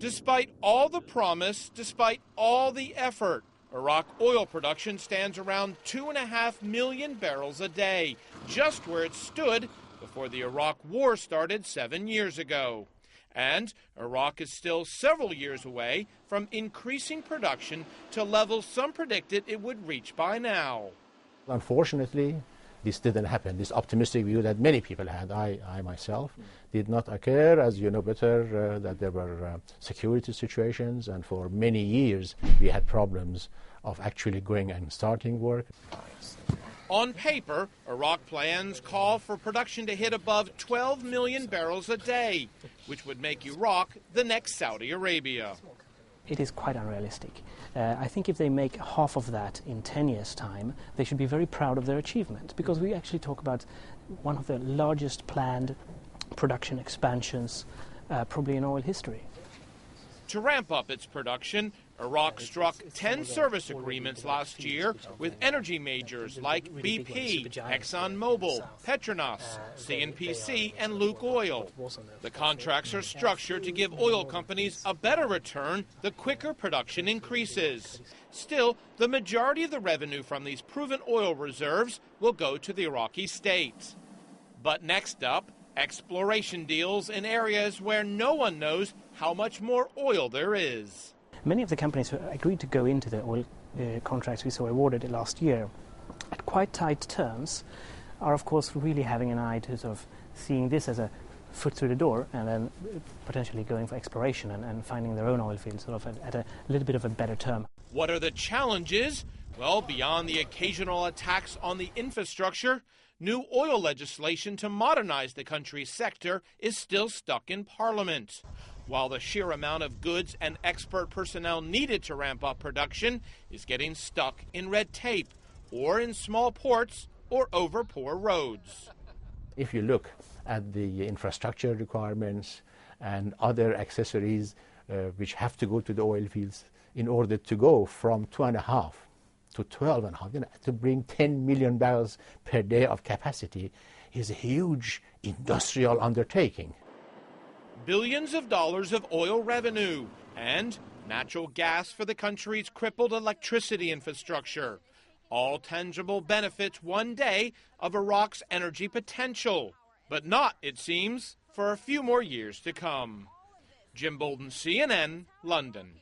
Despite all the promise, despite all the effort, Iraq oil production stands around 2.5 million barrels a day, just where it stood before the Iraq War started 7 years ago. And Iraq is still several years away from increasing production to levels some predicted it would reach by now. Unfortunately, this didn't happen. This optimistic view that many people had, I myself, did not occur. As you know better, that there were security situations, and for many years we had problems of actually going and starting work. On paper, Iraq plans call for production to hit above 12 million barrels a day, which would make Iraq the next Saudi Arabia. It is quite unrealistic. I think if they make half of that in 10 years' time, they should be very proud of their achievement, because we actually talk about one of the largest planned production expansions probably in oil history. To ramp up its production, Iraq struck 10 service agreements last year with energy majors like BP, ExxonMobil, Petronas, CNPC, and Lukoil. The contracts are structured to give oil companies a better return the quicker production increases. Still, the majority of the revenue from these proven oil reserves will go to the Iraqi state. But next up, exploration deals in areas where no one knows how much more oil there is. Many of the companies who agreed to go into the oil contracts we saw awarded last year at quite tight terms are, of course, really having an eye to sort of seeing this as a foot through the door and then potentially going for exploration and finding their own oil fields sort of at a little bit of a better term. What are the challenges? Well, beyond the occasional attacks on the infrastructure, new oil legislation to modernize the country's sector is still stuck in Parliament, while the sheer amount of goods and expert personnel needed to ramp up production is getting stuck in red tape or in small ports or over poor roads. If you look at the infrastructure requirements and other accessories which have to go to the oil fields in order to go from 2.5 to 12.5, to bring 10 million barrels per day of capacity is a huge industrial undertaking. Billions of dollars of oil revenue and natural gas for the country's crippled electricity infrastructure. All tangible benefits one day of Iraq's energy potential, but not, it seems, for a few more years to come. Jim Bolden, CNN, London.